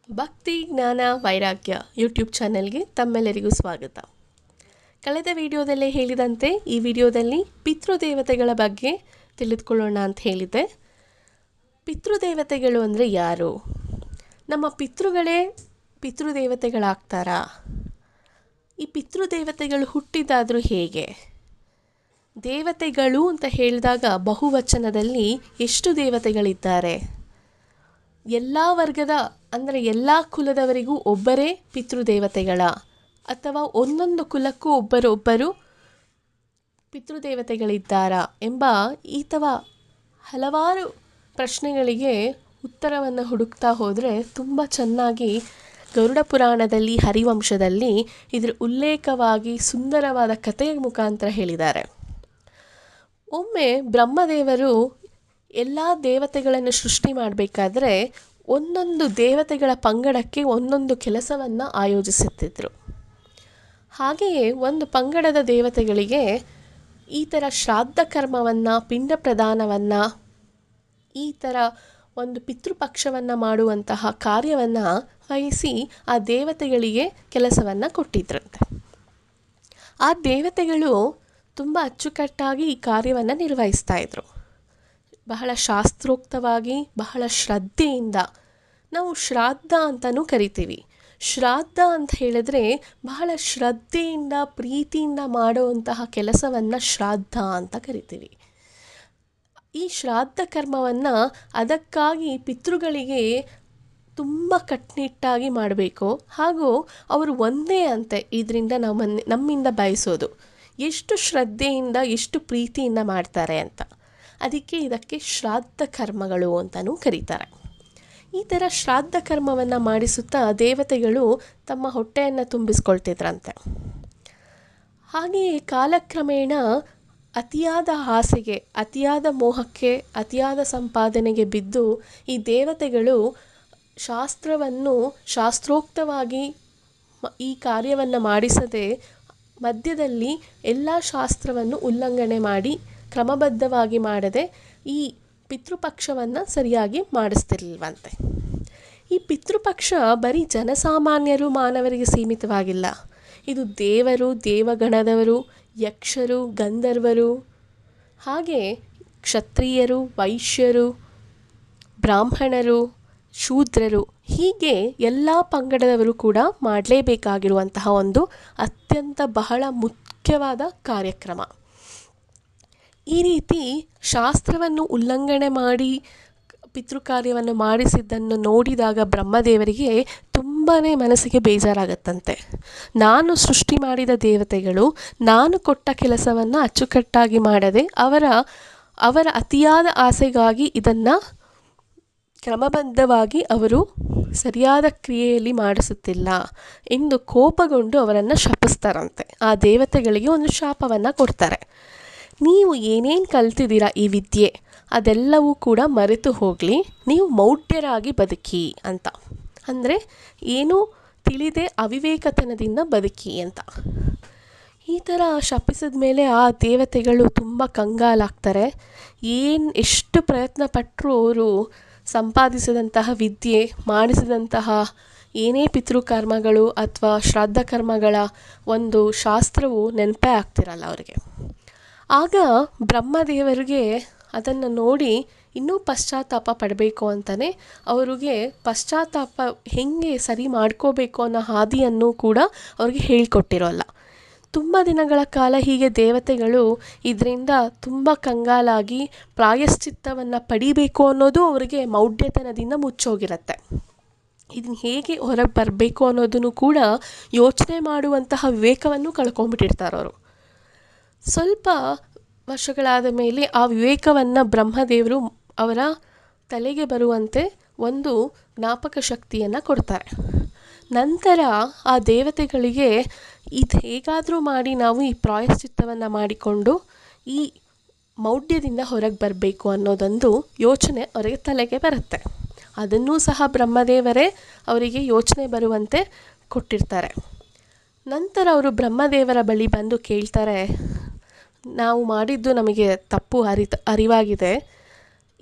ಭಕ್ತಿ ಜ್ಞಾನ ವೈರಾಗ್ಯ ಯೂಟ್ಯೂಬ್ ಚಾನೆಲ್ಗೆ ತಮ್ಮೆಲ್ಲರಿಗೂ ಸ್ವಾಗತ. ಕಳೆದ ವಿಡಿಯೋದಲ್ಲೇ ಹೇಳಿದಂತೆ ಈ ವಿಡಿಯೋದಲ್ಲಿ ಪಿತೃದೇವತೆಗಳ ಬಗ್ಗೆ ತಿಳಿದುಕೊಳ್ಳೋಣ ಅಂತ ಹೇಳಿದ್ದೆ. ಪಿತೃದೇವತೆಗಳು ಅಂದರೆ ಯಾರು? ನಮ್ಮ ಪಿತೃಗಳೇ ಪಿತೃದೇವತೆಗಳಾಗ್ತಾರಾ? ಈ ಪಿತೃದೇವತೆಗಳು ಹುಟ್ಟಿದಾದರೂ ಹೇಗೆ? ದೇವತೆಗಳು ಅಂತ ಹೇಳಿದಾಗ ಬಹುವಚನದಲ್ಲಿ ಎಷ್ಟು ದೇವತೆಗಳಿದ್ದಾರೆ? ಎಲ್ಲ ವರ್ಗದ ಅಂದರೆ ಎಲ್ಲ ಕುಲದವರಿಗೂ ಒಬ್ಬರೇ ಪಿತೃದೇವತೆಗಳ, ಅಥವಾ ಒಂದೊಂದು ಕುಲಕ್ಕೂ ಒಬ್ಬರೊಬ್ಬರು ಪಿತೃದೇವತೆಗಳಿದ್ದಾರಾ ಎಂಬ ಹಲವಾರು ಪ್ರಶ್ನೆಗಳಿಗೆ ಉತ್ತರವನ್ನು ಹುಡುಕ್ತಾ ಹೋದರೆ ತುಂಬ ಚೆನ್ನಾಗಿ ಗರುಡ ಪುರಾಣದಲ್ಲಿ ಹರಿವಂಶದಲ್ಲಿ ಇದರ ಉಲ್ಲೇಖವಾಗಿ ಸುಂದರವಾದ ಕಥೆಯ ಮುಖಾಂತರ ಹೇಳಿದ್ದಾರೆ. ಒಮ್ಮೆ ಬ್ರಹ್ಮದೇವರು ಎಲ್ಲ ದೇವತೆಗಳನ್ನು ಸೃಷ್ಟಿ ಮಾಡಬೇಕಾದ್ರೆ ಒಂದೊಂದು ದೇವತೆಗಳ ಪಂಗಡಕ್ಕೆ ಒಂದೊಂದು ಕೆಲಸವನ್ನು ಆಯೋಜಿಸುತ್ತಿದ್ದರು. ಹಾಗೆಯೇ ಒಂದು ಪಂಗಡದ ದೇವತೆಗಳಿಗೆ ಈ ಥರ ಶ್ರಾದ್ದ ಕರ್ಮವನ್ನು, ಪಿಂಡ ಪ್ರದಾನವನ್ನು, ಈ ಥರ ಒಂದು ಪಿತೃಪಕ್ಷವನ್ನು ಮಾಡುವಂತಹ ಕಾರ್ಯವನ್ನು ವಹಿಸಿ ಆ ದೇವತೆಗಳಿಗೆ ಕೆಲಸವನ್ನು ಕೊಟ್ಟಿದ್ರಂತೆ. ಆ ದೇವತೆಗಳು ತುಂಬ ಅಚ್ಚುಕಟ್ಟಾಗಿ ಈ ಕಾರ್ಯವನ್ನು ನಿರ್ವಹಿಸ್ತಾ ಇದ್ರು. ಬಹಳ ಶಾಸ್ತ್ರೋಕ್ತವಾಗಿ, ಬಹಳ ಶ್ರದ್ಧೆಯಿಂದ. ನಾವು ಶ್ರಾದ್ದ ಅಂತಲೂ ಕರಿತೀವಿ. ಶ್ರಾದ್ದ ಅಂತ ಹೇಳಿದ್ರೆ ಬಹಳ ಶ್ರದ್ಧೆಯಿಂದ ಪ್ರೀತಿಯಿಂದ ಮಾಡುವಂತಹ ಕೆಲಸವನ್ನು ಶ್ರಾದ್ದ ಅಂತ ಕರಿತೀವಿ. ಈ ಶ್ರಾದ್ದ ಕರ್ಮವನ್ನು ಅದಕ್ಕಾಗಿ ಪಿತೃಗಳಿಗೆ ತುಂಬ ಕಟ್ಟುನಿಟ್ಟಾಗಿ ಮಾಡಬೇಕು. ಹಾಗೂ ಅವರು ಒಂದೇ ಅಂತೆ ಇದರಿಂದ ನಮ್ಮಿಂದ ಬಯಸೋದು ಎಷ್ಟು ಶ್ರದ್ಧೆಯಿಂದ, ಎಷ್ಟು ಪ್ರೀತಿಯಿಂದ ಮಾಡ್ತಾರೆ ಅಂತ. ಇದಕ್ಕೆ ಶ್ರಾದ್ದ ಕರ್ಮಗಳು ಅಂತಲೂ ಕರೀತಾರೆ. ಈ ಥರ ಶ್ರಾದ್ದ ಕರ್ಮವನ್ನು ಮಾಡಿಸುತ್ತಾ ದೇವತೆಗಳು ತಮ್ಮ ಹೊಟ್ಟೆಯನ್ನು ತುಂಬಿಸ್ಕೊಳ್ತಿದ್ರಂತೆ. ಹಾಗೆಯೇ ಕಾಲಕ್ರಮೇಣ ಅತಿಯಾದ ಆಸೆಗೆ, ಅತಿಯಾದ ಮೋಹಕ್ಕೆ, ಅತಿಯಾದ ಸಂಪಾದನೆಗೆ ಬಿದ್ದು ಈ ದೇವತೆಗಳು ಶಾಸ್ತ್ರೋಕ್ತವಾಗಿ ಈ ಕಾರ್ಯವನ್ನು ಮಾಡಿಸದೆ ಮಧ್ಯದಲ್ಲಿ ಎಲ್ಲ ಶಾಸ್ತ್ರವನ್ನು ಉಲ್ಲಂಘನೆ ಮಾಡಿ ಕ್ರಮಬದ್ಧವಾಗಿ ಮಾಡದೆ ಈ ಪಿತೃಪಕ್ಷವನ್ನು ಸರಿಯಾಗಿ ಮಾಡಿಸ್ತಿರ್ಲಿಲ್ವಂತೆ. ಈ ಪಿತೃಪಕ್ಷ ಬರೀ ಜನಸಾಮಾನ್ಯರು, ಮಾನವರಿಗೆ ಸೀಮಿತವಾಗಿಲ್ಲ. ಇದು ದೇವರು, ದೇವಗಣದವರು, ಯಕ್ಷರು, ಗಂಧರ್ವರು, ಹಾಗೆ ಕ್ಷತ್ರಿಯರು, ವೈಶ್ಯರು, ಬ್ರಾಹ್ಮಣರು, ಶೂದ್ರರು, ಹೀಗೆ ಎಲ್ಲ ಪಂಗಡದವರು ಕೂಡ ಮಾಡಲೇಬೇಕಾಗಿರುವಂತಹ ಒಂದು ಅತ್ಯಂತ ಬಹಳ ಮುಖ್ಯವಾದ ಕಾರ್ಯಕ್ರಮ. ಈ ರೀತಿ ಶಾಸ್ತ್ರವನ್ನು ಉಲ್ಲಂಘನೆ ಮಾಡಿ ಪಿತೃಕಾರ್ಯವನ್ನು ಮಾಡಿಸಿದ್ದನ್ನು ನೋಡಿದಾಗ ಬ್ರಹ್ಮದೇವರಿಗೆ ತುಂಬಾ ಮನಸ್ಸಿಗೆ ಬೇಜಾರಾಗತ್ತಂತೆ. ನಾನು ಸೃಷ್ಟಿ ಮಾಡಿದ ದೇವತೆಗಳು ನಾನು ಕೊಟ್ಟ ಕೆಲಸವನ್ನು ಅಚ್ಚುಕಟ್ಟಾಗಿ ಮಾಡದೆ ಅವರ ಅತಿಯಾದ ಆಸೆಗಾಗಿ ಇದನ್ನು ಕ್ರಮಬದ್ಧವಾಗಿ ಅವರು ಸರಿಯಾದ ಕ್ರಿಯೆಯಲ್ಲಿ ಮಾಡಿಸುತ್ತಿಲ್ಲ ಎಂದು ಕೋಪಗೊಂಡು ಅವರನ್ನು ಶಪಿಸ್ತಾರಂತೆ. ಆ ದೇವತೆಗಳಿಗೆ ಒಂದು ಶಾಪವನ್ನು ಕೊಡ್ತಾರೆ. ನೀವು ಏನೇನು ಕಲ್ತಿದ್ದೀರಾ ಈ ವಿದ್ಯೆ ಅದೆಲ್ಲವೂ ಕೂಡ ಮರೆತು ಹೋಗಲಿ, ನೀವು ಮೌಢ್ಯರಾಗಿ ಬದುಕಿ ಅಂತ. ಅಂದರೆ ಏನು ತಿಳಿದೆ ಅವಿವೇಕತನದಿಂದ ಬದುಕಿ ಅಂತ. ಈ ಥರ ಶಪಿಸಿದ ಮೇಲೆ ಆ ದೇವತೆಗಳು ತುಂಬ ಕಂಗಾಲಾಗ್ತಾರೆ. ಎಷ್ಟು ಪ್ರಯತ್ನ ಪಟ್ಟರೂ ಅವರು ಸಂಪಾದಿಸಿದಂತಹ ವಿದ್ಯೆ, ಮಾಡಿಸಿದಂತಹ ಏನೇ ಪಿತೃಕರ್ಮಗಳು ಅಥವಾ ಶ್ರಾದ್ದ ಕರ್ಮಗಳ ಒಂದು ಶಾಸ್ತ್ರವು ನೆನಪೇ ಆಗ್ತಿರಲ್ಲ ಅವರಿಗೆ. ಆಗ ಬ್ರಹ್ಮದೇವರಿಗೆ ಅದನ್ನು ನೋಡಿ ಇನ್ನೂ ಪಶ್ಚಾತ್ತಾಪ ಪಡಬೇಕು ಅಂತಲೇ ಅವರಿಗೆ ಪಶ್ಚಾತ್ತಾಪ ಹೇಗೆ ಸರಿ ಮಾಡ್ಕೋಬೇಕು ಅನ್ನೋ ಹಾದಿಯನ್ನು ಕೂಡ ಅವ್ರಿಗೆ ಹೇಳಿಕೊಟ್ಟಿರೋಲ್ಲ. ತುಂಬ ದಿನಗಳ ಕಾಲ ಹೀಗೆ ದೇವತೆಗಳು ಇದರಿಂದ ತುಂಬ ಕಂಗಾಲಾಗಿ ಪ್ರಾಯಶ್ಚಿತ್ತವನ್ನು ಪಡಿಬೇಕು ಅನ್ನೋದು ಅವರಿಗೆ ಮೌಢ್ಯತನದಿಂದ ಮುಚ್ಚೋಗಿರುತ್ತೆ. ಇದನ್ನು ಹೇಗೆ ಹೊರಗೆ ಬರಬೇಕು ಅನ್ನೋದನ್ನು ಕೂಡ ಯೋಚನೆ ಮಾಡುವಂತಹ ವಿವೇಕವನ್ನು ಕಳ್ಕೊಂಡ್ಬಿಟ್ಟಿರ್ತಾರೆ ಅವರು. ಸ್ವಲ್ಪ ವರ್ಷಗಳಾದ ಮೇಲೆ ಆ ವಿವೇಕವನ್ನು ಬ್ರಹ್ಮದೇವರು ಅವರ ತಲೆಗೆ ಬರುವಂತೆ ಒಂದು ಜ್ಞಾಪಕ ಶಕ್ತಿಯನ್ನು ಕೊಡ್ತಾರೆ. ನಂತರ ಆ ದೇವತೆಗಳಿಗೆ ಇದು ಹೇಗಾದರೂ ಮಾಡಿ ನಾವು ಈ ಪ್ರಾಯಶ್ಚಿತ್ತವನ್ನು ಮಾಡಿಕೊಂಡು ಈ ಮೌಢ್ಯದಿಂದ ಹೊರಗೆ ಬರಬೇಕು ಅನ್ನೋದೊಂದು ಯೋಚನೆ ಅವರಿಗೆ ತಲೆಗೆ ಬರುತ್ತೆ. ಅದನ್ನೂ ಸಹ ಬ್ರಹ್ಮದೇವರೇ ಅವರಿಗೆ ಯೋಚನೆ ಬರುವಂತೆ ಕೊಟ್ಟಿರ್ತಾರೆ. ನಂತರ ಅವರು ಬ್ರಹ್ಮದೇವರ ಬಳಿ ಬಂದು ಕೇಳ್ತಾರೆ, ನಾವು ಮಾಡಿದ್ದು ನಮಗೆ ತಪ್ಪು ಅರಿವಾಗಿದೆ.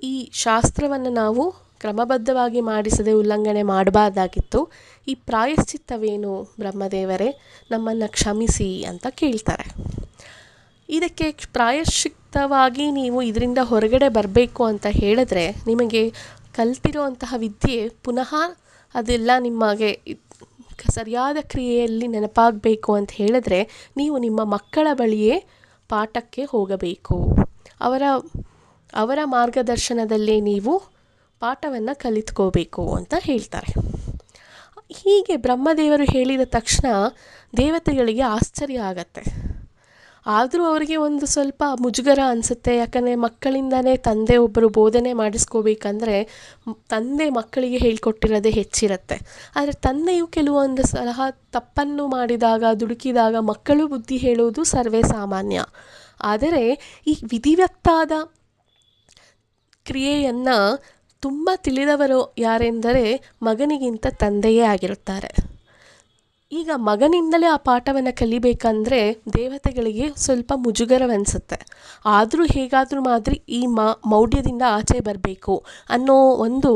ಈ ಶಾಸ್ತ್ರವನ್ನು ನಾವು ಕ್ರಮಬದ್ಧವಾಗಿ ಮಾಡಿಸದೆ ಉಲ್ಲಂಘನೆ ಮಾಡಬಾರ್ದಾಗಿತ್ತು. ಈ ಪ್ರಾಯಶ್ಚಿತ್ತವೇನು ಬ್ರಹ್ಮದೇವರೇ, ನಮ್ಮನ್ನು ಕ್ಷಮಿಸಿ ಅಂತ ಕೇಳ್ತಾರೆ. ಇದಕ್ಕೆ ಪ್ರಾಯಶ್ಚಿತ್ತವಾಗಿ ನೀವು ಇದರಿಂದ ಹೊರಗಡೆ ಬರಬೇಕು ಅಂತ ಹೇಳಿದ್ರೆ, ನಿಮಗೆ ಕಲ್ತಿರುವಂತಹ ವಿದ್ಯೆ ಪುನಃ ಅದೆಲ್ಲ ನಿಮಗೆ ಸರಿಯಾದ ಕ್ರಿಯೆಯಲ್ಲಿ ನೆನಪಾಗಬೇಕು ಅಂತ ಹೇಳಿದ್ರೆ, ನೀವು ನಿಮ್ಮ ಮಕ್ಕಳ ಬಳಿಯೇ ಪಾಠಕ್ಕೆ ಹೋಗಬೇಕು. ಅವರ ಮಾರ್ಗದರ್ಶನದಲ್ಲೇ ನೀವು ಪಾಠವನ್ನು ಕಲಿತ್ಕೋಬೇಕು ಅಂತ ಹೇಳ್ತಾರೆ. ಹೀಗೆ ಬ್ರಹ್ಮದೇವರು ಹೇಳಿದ ತಕ್ಷಣ ದೇವತೆಗಳಿಗೆ ಆಶ್ಚರ್ಯ ಆಗತ್ತೆ. ಆದರೂ ಅವರಿಗೆ ಒಂದು ಸ್ವಲ್ಪ ಮುಜುಗರ ಅನಿಸುತ್ತೆ. ಯಾಕಂದರೆ ಮಕ್ಕಳಿಂದನೇ ತಂದೆ ಒಬ್ಬರು ಬೋಧನೆ ಮಾಡಿಸ್ಕೋಬೇಕಂದ್ರೆ ತಂದೆ ಮಕ್ಕಳಿಗೆ ಹೇಳ್ಕೊಟ್ಟಿರೋದೇ ಹೆಚ್ಚಿರುತ್ತೆ. ಆದರೆ ತಂದೆಯು ಕೆಲವೊಂದು ಸಲಹ ತಪ್ಪನ್ನು ಮಾಡಿದಾಗ, ದುಡುಕಿದಾಗ ಮಕ್ಕಳು ಬುದ್ಧಿ ಹೇಳುವುದು ಸರ್ವೇ ಸಾಮಾನ್ಯ. ಆದರೆ ಈ ವಿಧಿವತ್ತಾದ ಕ್ರಿಯೆಯನ್ನು ತುಂಬ ತಿಳಿದವರು ಯಾರೆಂದರೆ ಮಗನಿಗಿಂತ ತಂದೆಯೇ ಆಗಿರುತ್ತಾರೆ. ಈಗ ಮಗನಿಂದಲೇ ಆ ಪಾಠವನ್ನು ಕಲಿಬೇಕಂದ್ರೆ ದೇವತೆಗಳಿಗೆ ಸ್ವಲ್ಪ ಮುಜುಗರವನ್ನಿಸುತ್ತೆ. ಆದರೂ ಹೇಗಾದರೂ ಮಾತ್ರ ಈ ಮೌಢ್ಯದಿಂದ ಆಚೆ ಬರಬೇಕು ಅನ್ನೋ ಒಂದು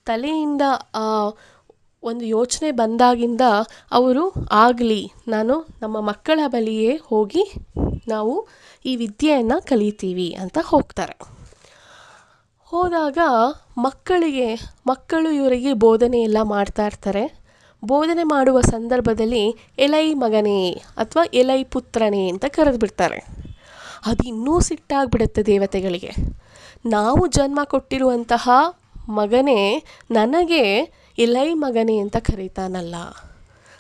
ತಲೆಯಿಂದ ಒಂದು ಯೋಚನೆ ಬಂದಾಗಿಂದ ಅವರು ಆಗಲಿ, ನಾನು ನಮ್ಮ ಮಕ್ಕಳ ಬಳಿಯೇ ಹೋಗಿ ನಾವು ಈ ವಿದ್ಯೆಯನ್ನು ಕಲಿತೀವಿ ಅಂತ ಹೋಗ್ತಾರೆ. ಹೋದಾಗ ಮಕ್ಕಳು ಇವರಿಗೆ ಬೋಧನೆ ಎಲ್ಲ ಮಾಡ್ತಾ ಇರ್ತಾರೆ. ಬೋಧನೆ ಮಾಡುವ ಸಂದರ್ಭದಲ್ಲಿ ಎಲೈ ಮಗನೇ ಅಥವಾ ಎಲೈ ಪುತ್ರನೇ ಅಂತ ಕರೆದು ಬಿಡ್ತಾರೆ. ಅದು ಇನ್ನೂ ಸಿಟ್ಟಾಗ್ಬಿಡುತ್ತೆ ದೇವತೆಗಳಿಗೆ. ನಾವು ಜನ್ಮ ಕೊಟ್ಟಿರುವಂತಹ ಮಗನೇ ನನಗೆ ಎಲೈ ಮಗನೇ ಅಂತ ಕರೀತಾನಲ್ಲ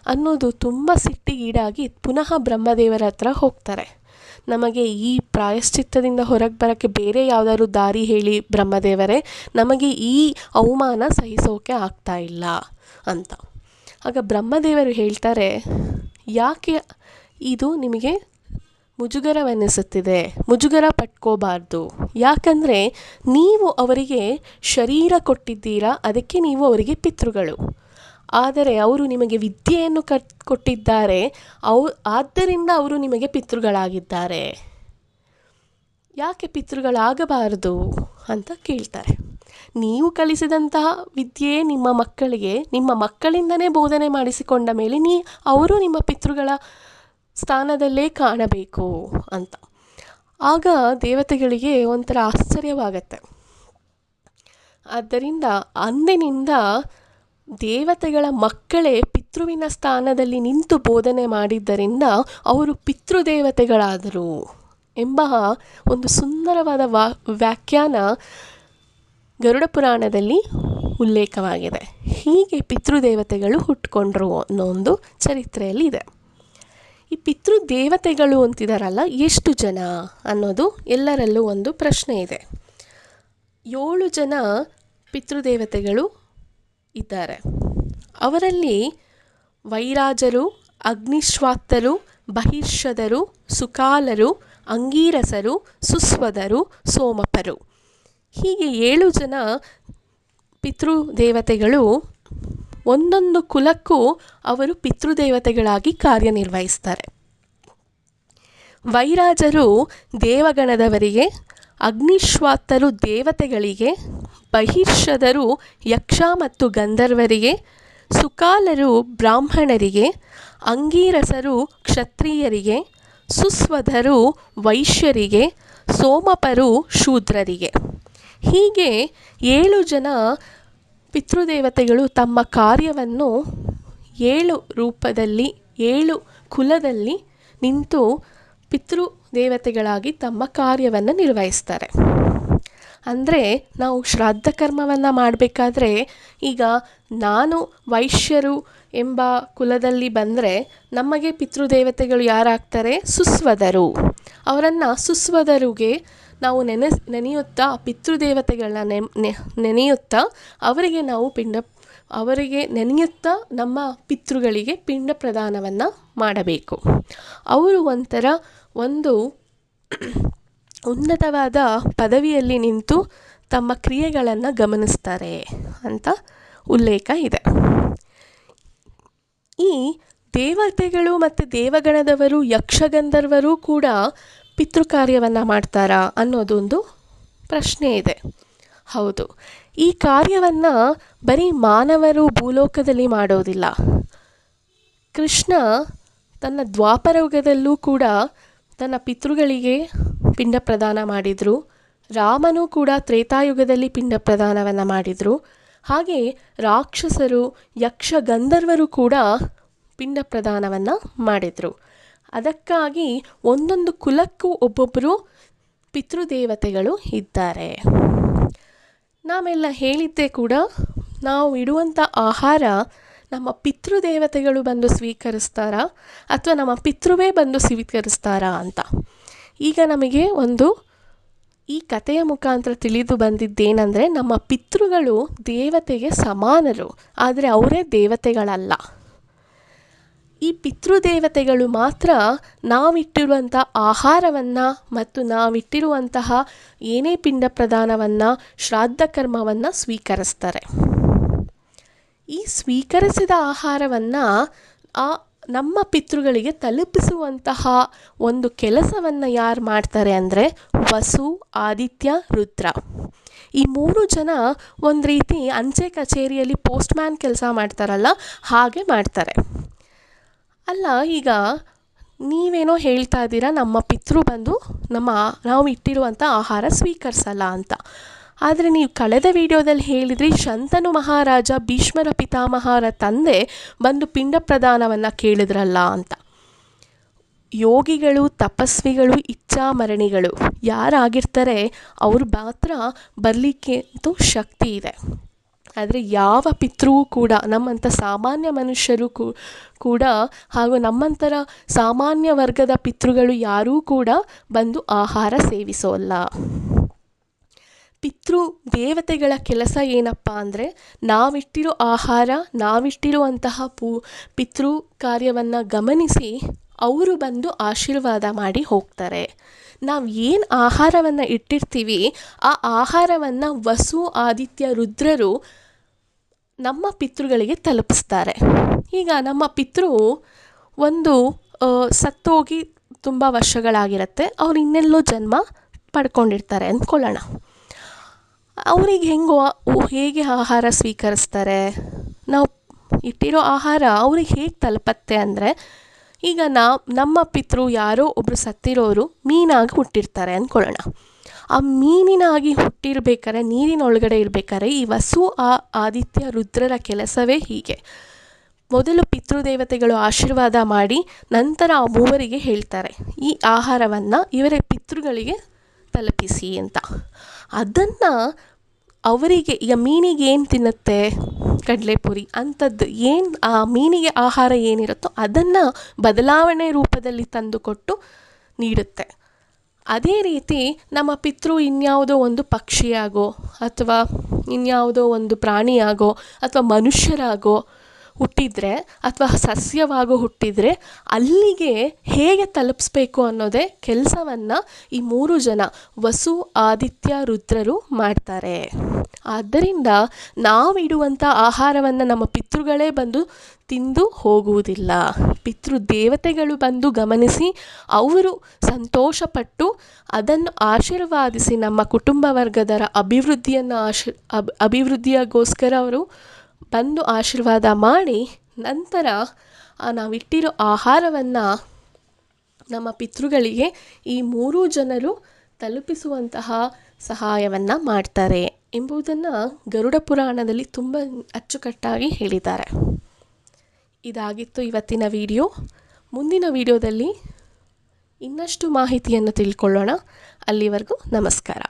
ಅನ್ನೋದು ತುಂಬ ಸಿಟ್ಟಿಗೀಡಾಗಿ ಪುನಃ ಬ್ರಹ್ಮದೇವರ ಹತ್ರ ಹೋಗ್ತಾರೆ. ನಮಗೆ ಈ ಪ್ರಾಯಶ್ಚಿತ್ತದಿಂದ ಹೊರಗೆ ಬರೋಕ್ಕೆ ಬೇರೆ ಯಾವುದಾದ್ರು ದಾರಿ ಹೇಳಿ ಬ್ರಹ್ಮದೇವರೇ, ನಮಗೆ ಈ ಅವಮಾನ ಸಹಿಸೋಕೆ ಆಗ್ತಾ ಇಲ್ಲ ಅಂತ. ಆಗ ಬ್ರಹ್ಮದೇವರು ಹೇಳ್ತಾರೆ, ಯಾಕೆ ಇದು ನಿಮಗೆ ಮುಜುಗರವೆನಿಸುತ್ತಿದೆ? ಮುಜುಗರ ಪಟ್ಕೋಬಾರ್ದು. ಯಾಕಂದರೆ ನೀವು ಅವರಿಗೆ ಶರೀರ ಕೊಟ್ಟಿದ್ದೀರಾ, ಅದಕ್ಕೆ ನೀವು ಅವರಿಗೆ ಪಿತೃಗಳು. ಆದರೆ ಅವರು ನಿಮಗೆ ವಿದ್ಯೆಯನ್ನು ಕೊಟ್ಟಿದ್ದಾರೆ, ಆದ್ದರಿಂದ ಅವರು ನಿಮಗೆ ಪಿತೃಗಳಾಗಿದ್ದಾರೆ. ಯಾಕೆ ಪಿತೃಗಳಾಗಬಾರದು ಅಂತ ಕೇಳ್ತಾರೆ. ನೀವು ಕಲಿಸಿದಂತಹ ವಿದ್ಯೆ ನಿಮ್ಮ ಮಕ್ಕಳಿಗೆ ನಿಮ್ಮ ಮಕ್ಕಳಿಂದನೇ ಬೋಧನೆ ಮಾಡಿಸಿಕೊಂಡ ಮೇಲೆ ಅವರು ನಿಮ್ಮ ಪಿತೃಗಳ ಸ್ಥಾನದಲ್ಲೇ ಕಾಣಬೇಕು ಅಂತ. ಆಗ ದೇವತೆಗಳಿಗೆ ಒಂಥರ ಆಶ್ಚರ್ಯವಾಗತ್ತೆ. ಆದ್ದರಿಂದ ಅಂದಿನಿಂದ ದೇವತೆಗಳ ಮಕ್ಕಳೇ ಪಿತೃವಿನ ಸ್ಥಾನದಲ್ಲಿ ನಿಂತು ಬೋಧನೆ ಮಾಡಿದ್ದರಿಂದ ಅವರು ಪಿತೃದೇವತೆಗಳಾದರು ಎಂಬ ಒಂದು ಸುಂದರವಾದ ವ್ಯಾಖ್ಯಾನ ಗರುಡ ಪುರಾಣದಲ್ಲಿ ಉಲ್ಲೇಖವಾಗಿದೆ. ಹೀಗೆ ಪಿತೃದೇವತೆಗಳು ಹುಟ್ಕೊಂಡ್ರು ಅನ್ನೋ ಒಂದು ಚರಿತ್ರೆಯಲ್ಲಿ ಇದೆ. ಈ ಪಿತೃದೇವತೆಗಳು ಅಂತಿದಾರಲ್ಲ, ಎಷ್ಟು ಜನ ಅನ್ನೋದು ಎಲ್ಲರಲ್ಲೂ ಒಂದು ಪ್ರಶ್ನೆ ಇದೆ. 7 ಜನ ಪಿತೃದೇವತೆಗಳು ಇದ್ದಾರೆ. ಅವರಲ್ಲಿ ವೈರಾಜರು, ಅಗ್ನಿಶ್ವಾತ್ತರು, ಬಹಿರ್ಷದರು, ಸುಕಾಲರು, ಅಂಗೀರಸರು, ಸುಸ್ವದರು, ಸೋಮಪರು. ಹೀಗೆ 7 ಜನ ಪಿತೃದೇವತೆಗಳು ಒಂದೊಂದು ಕುಲಕ್ಕೂ ಅವರು ಪಿತೃದೇವತೆಗಳಾಗಿ ಕಾರ್ಯನಿರ್ವಹಿಸ್ತಾರೆ. ವೈರಾಜರು ದೇವಗಣದವರಿಗೆ, ಅಗ್ನಿಶ್ವಾತ್ತರು ದೇವತೆಗಳಿಗೆ, ಬಹಿರ್ಷದರು ಯಕ್ಷ ಮತ್ತು ಗಂಧರ್ವರಿಗೆ, ಸುಕಾಲರು ಬ್ರಾಹ್ಮಣರಿಗೆ, ಅಂಗೀರಸರು ಕ್ಷತ್ರಿಯರಿಗೆ, ಸುಸ್ವಧರು ವೈಶ್ಯರಿಗೆ, ಸೋಮಪರು ಶೂದ್ರರಿಗೆ. ಹೀಗೆ 7 ಜನ ಪಿತೃದೇವತೆಗಳು ತಮ್ಮ ಕಾರ್ಯವನ್ನು 7 ರೂಪದಲ್ಲಿ 7 ಕುಲದಲ್ಲಿ ನಿಂತು ಪಿತೃದೇವತೆಗಳಾಗಿ ತಮ್ಮ ಕಾರ್ಯವನ್ನು ನಿರ್ವಹಿಸ್ತಾರೆ. ಅಂದರೆ ನಾವು ಶ್ರಾದ್ದ ಕರ್ಮವನ್ನು ಮಾಡಬೇಕಾದ್ರೆ, ಈಗ ನಾನು ವೈಶ್ಯರು ಎಂಬ ಕುಲದಲ್ಲಿ ಬಂದರೆ ನಮಗೆ ಪಿತೃದೇವತೆಗಳು ಯಾರಾಗ್ತಾರೆ? ಸುಸ್ವದರು. ಅವರನ್ನು ಸುಸ್ವದರುಗೆ ನಾವು ನೆನೆಯುತ್ತಾ, ಪಿತೃದೇವತೆಗಳನ್ನ ನೆನೆಯುತ್ತಾ ಅವರಿಗೆ ನೆನೆಯುತ್ತಾ ನಮ್ಮ ಪಿತೃಗಳಿಗೆ ಪಿಂಡ ಪ್ರದಾನವನ್ನು ಮಾಡಬೇಕು. ಅವರು ಒಂದು ಉನ್ನತವಾದ ಪದವಿಯಲ್ಲಿ ನಿಂತು ತಮ್ಮ ಕ್ರಿಯೆಗಳನ್ನು ಗಮನಿಸ್ತಾರೆ ಅಂತ ಉಲ್ಲೇಖ ಇದೆ. ಈ ದೇವತೆಗಳು ಮತ್ತು ದೇವಗಣದವರು, ಯಕ್ಷಗಂಧರ್ವರು ಕೂಡ ಪಿತೃಕಾರ್ಯವನ್ನು ಮಾಡ್ತಾರಾ ಅನ್ನೋದೊಂದು ಪ್ರಶ್ನೆ ಇದೆ. ಹೌದು, ಈ ಕಾರ್ಯವನ್ನು ಬರೀ ಮಾನವರು ಭೂಲೋಕದಲ್ಲಿ ಮಾಡೋದಿಲ್ಲ. ಕೃಷ್ಣ ತನ್ನ ದ್ವಾಪರಯುಗದಲ್ಲೂ ಕೂಡ ತನ್ನ ಪಿತೃಗಳಿಗೆ ಪಿಂಡ ಪ್ರದಾನ ಮಾಡಿದರು. ರಾಮನೂ ಕೂಡ ತ್ರೇತಾಯುಗದಲ್ಲಿ ಪಿಂಡ ಪ್ರದಾನವನ್ನು ಮಾಡಿದರು. ಹಾಗೆ ರಾಕ್ಷಸರು, ಯಕ್ಷ, ಗಂಧರ್ವರು ಕೂಡ ಪಿಂಡ ಪ್ರದಾನವನ್ನು ಮಾಡಿದರು. ಅದಕ್ಕಾಗಿ ಒಂದೊಂದು ಕುಲಕ್ಕೂ ಒಬ್ಬೊಬ್ಬರು ಪಿತೃದೇವತೆಗಳು ಇದ್ದಾರೆ. ನಾವೆಲ್ಲ ಹೇಳಿದ್ದೆ ಕೂಡ, ನಾವು ಇಡುವಂಥ ಆಹಾರ ನಮ್ಮ ಪಿತೃದೇವತೆಗಳು ಬಂದು ಸ್ವೀಕರಿಸ್ತಾರಾ ಅಥವಾ ನಮ್ಮ ಪಿತೃವೇ ಬಂದು ಸ್ವೀಕರಿಸ್ತಾರಾ ಅಂತ. ಈಗ ನಮಗೆ ಈ ಕಥೆಯ ಮುಖಾಂತರ ತಿಳಿದು ಬಂದಿದ್ದೇನೆಂದರೆ, ನಮ್ಮ ಪಿತೃಗಳು ದೇವತೆಗೆ ಸಮಾನರು, ಆದರೆ ಅವರೇ ದೇವತೆಗಳಲ್ಲ. ಈ ಪಿತೃದೇವತೆಗಳು ಮಾತ್ರ ನಾವಿಟ್ಟಿರುವಂಥ ಆಹಾರವನ್ನು ಮತ್ತು ನಾವಿಟ್ಟಿರುವಂತಹ ಏನೇ ಪಿಂಡ ಪ್ರದಾನವನ್ನು, ಶ್ರಾದ್ದ ಕರ್ಮವನ್ನು ಸ್ವೀಕರಿಸ್ತಾರೆ. ಈ ಸ್ವೀಕರಿಸಿದ ಆಹಾರವನ್ನು ನಮ್ಮ ಪಿತೃಗಳಿಗೆ ತಲುಪಿಸುವಂತಹ ಒಂದು ಕೆಲಸವನ್ನು ಯಾರು ಮಾಡ್ತಾರೆ ಅಂದರೆ ವಸು, ಆದಿತ್ಯ, ರುದ್ರ. ಈ 3 ಜನ ಒಂದು ರೀತಿ ಅಂಚೆ ಕಚೇರಿಯಲ್ಲಿ ಪೋಸ್ಟ್ಮ್ಯಾನ್ ಕೆಲಸ ಮಾಡ್ತಾರಲ್ಲ, ಹಾಗೆ ಮಾಡ್ತಾರೆ. ಅಲ್ಲ, ಈಗ ನೀವೇನೋ ಹೇಳ್ತಾ ಇದ್ದೀರಾ, ನಮ್ಮ ಪಿತೃ ಬಂದು ನಾವು ಇಟ್ಟಿರುವಂಥ ಆಹಾರ ಸ್ವೀಕರಿಸಲ್ಲ ಅಂತ. ಆದರೆ ನೀವು ಕಳೆದ ವಿಡಿಯೋದಲ್ಲಿ ಹೇಳಿದ್ರಿ, ಶಂತನು ಮಹಾರಾಜ ಭೀಷ್ಮರ ಪಿತಾಮಹರ ತಂದೆ ಬಂದು ಪಿಂಡ ಪ್ರದಾನವನ್ನು ಕೇಳಿದ್ರಲ್ಲ ಅಂತ. ಯೋಗಿಗಳು, ತಪಸ್ವಿಗಳು, ಇಚ್ಛಾಮರಣಿಗಳು ಯಾರಾಗಿರ್ತಾರೆ ಅವ್ರು ಮಾತ್ರ ಬರಲಿಕ್ಕೆ ಅಂತೂ ಶಕ್ತಿ ಇದೆ. ಆದರೆ ಯಾವ ಪಿತೃವೂ ಕೂಡ, ನಮ್ಮಂಥ ಸಾಮಾನ್ಯ ಮನುಷ್ಯರು ಕೂಡ ಹಾಗೂ ನಮ್ಮಂಥರ ಸಾಮಾನ್ಯ ವರ್ಗದ ಪಿತೃಗಳು ಯಾರೂ ಕೂಡ ಬಂದು ಆಹಾರ ಸೇವಿಸೋಲ್ಲ. ಪಿತೃ ದೇವತೆಗಳ ಕೆಲಸ ಏನಪ್ಪ ಅಂದರೆ, ನಾವಿಟ್ಟಿರೋ ಆಹಾರ, ನಾವಿಟ್ಟಿರುವಂತಹ ಪಿತೃ ಕಾರ್ಯವನ್ನು ಗಮನಿಸಿ ಅವರು ಬಂದು ಆಶೀರ್ವಾದ ಮಾಡಿ ಹೋಗ್ತಾರೆ. ನಾವು ಏನು ಆಹಾರವನ್ನು ಇಟ್ಟಿರ್ತೀವಿ, ಆ ಆಹಾರವನ್ನು ವಸು, ಆದಿತ್ಯ, ರುದ್ರರು ನಮ್ಮ ಪಿತೃಗಳಿಗೆ ತಲುಪಿಸ್ತಾರೆ. ಈಗ ನಮ್ಮ ಪಿತೃ ಸತ್ತೋಗಿ ತುಂಬ ವರ್ಷಗಳಾಗಿರುತ್ತೆ, ಅವ್ರು ಇನ್ನೆಲ್ಲೋ ಜನ್ಮ ಪಡ್ಕೊಂಡಿರ್ತಾರೆ ಅಂದ್ಕೊಳ್ಳೋಣ. ಅವ್ರಿಗೆ ಹೇಗೆ ಆಹಾರ ಸ್ವೀಕರಿಸ್ತಾರೆ? ನಾವು ಇಟ್ಟಿರೋ ಆಹಾರ ಅವ್ರಿಗೆ ಹೇಗೆ ತಲುಪತ್ತೆ ಅಂದರೆ, ಈಗ ನಮ್ಮ ಪಿತೃ ಯಾರೋ ಒಬ್ಬರು ಸತ್ತಿರೋರು ಮೀನಾಗಿ ಹುಟ್ಟಿರ್ತಾರೆ ಅಂದ್ಕೊಳ್ಳೋಣ. ಆ ಮೀನಿನಾಗಿ ಹುಟ್ಟಿರ್ಬೇಕಾದ್ರೆ, ನೀರಿನೊಳಗಡೆ ಇರಬೇಕಾದ್ರೆ ಈ ವಸು, ಆದಿತ್ಯ, ರುದ್ರರ ಕೆಲಸವೇ ಹೀಗೆ. ಮೊದಲು ಪಿತೃದೇವತೆಗಳು ಆಶೀರ್ವಾದ ಮಾಡಿ ನಂತರ ಆ ಮೂವರಿಗೆ ಹೇಳ್ತಾರೆ, ಈ ಆಹಾರವನ್ನು ಇವರ ಪಿತೃಗಳಿಗೆ ತಲುಪಿಸಿ ಅಂತ. ಅದನ್ನು ಅವರಿಗೆ, ಈಗ ಮೀನಿಗೆ ಏನು ತಿನ್ನುತ್ತೆ, ಕಡಲೆಪುರಿ ಅಂಥದ್ದು ಏನು, ಆ ಮೀನಿಗೆ ಆಹಾರ ಏನಿರುತ್ತೋ ಅದನ್ನು ಬದಲಾವಣೆ ರೂಪದಲ್ಲಿ ತಂದುಕೊಟ್ಟು ನೀಡುತ್ತೆ. ಅದೇ ರೀತಿ ನಮ್ಮ ಪಿತೃ ಇನ್ಯಾವುದೋ ಒಂದು ಪಕ್ಷಿಯಾಗೋ ಅಥವಾ ಇನ್ಯಾವುದೋ ಒಂದು ಪ್ರಾಣಿಯಾಗೋ ಅಥವಾ ಮನುಷ್ಯರಾಗೋ ಹುಟ್ಟಿದರೆ ಅಥವಾ ಸಸ್ಯವಾಗೋ ಹುಟ್ಟಿದರೆ ಅಲ್ಲಿಗೆ ಹೇಗೆ ತಲುಪಿಸ್ಬೇಕು ಅನ್ನೋದೇ ಕೆಲಸವನ್ನು ಈ 3 ಜನ ವಸು, ಆದಿತ್ಯ, ರುದ್ರರು ಮಾಡ್ತಾರೆ. ಆದ್ದರಿಂದ ನಾವಿಡುವಂಥ ಆಹಾರವನ್ನು ನಮ್ಮ ಪಿತೃಗಳೇ ಬಂದು ತಿಂದು ಹೋಗುವುದಿಲ್ಲ. ಪಿತೃ ದೇವತೆಗಳು ಬಂದು ಗಮನಿಸಿ ಅವರು ಸಂತೋಷಪಟ್ಟು ಅದನ್ನು ಆಶೀರ್ವಾದಿಸಿ ನಮ್ಮ ಕುಟುಂಬ ವರ್ಗದರ ಅಭಿವೃದ್ಧಿಗೋಸ್ಕರ ಅವರು ಬಂದು ಆಶೀರ್ವಾದ ಮಾಡಿ ನಂತರ ನಾವಿಟ್ಟಿರೋ ಆಹಾರವನ್ನು ನಮ್ಮ ಪಿತೃಗಳಿಗೆ ಈ 3 ಜನರು ತಲುಪಿಸುವಂತಹ ಸಹಾಯವನ್ನು ಮಾಡ್ತಾರೆ ಎಂಬುದನ್ನು ಗರುಡ ಪುರಾಣದಲ್ಲಿ ತುಂಬ ಅಚ್ಚುಕಟ್ಟಾಗಿ ಹೇಳಿದ್ದಾರೆ. ಇದಾಗಿತ್ತು ಇವತ್ತಿನ ವಿಡಿಯೋ. ಮುಂದಿನ ವಿಡಿಯೋದಲ್ಲಿ ಇನ್ನಷ್ಟು ಮಾಹಿತಿಯನ್ನು ತಿಳ್ಕೊಳ್ಳೋಣ. ಅಲ್ಲಿವರೆಗೂ ನಮಸ್ಕಾರ.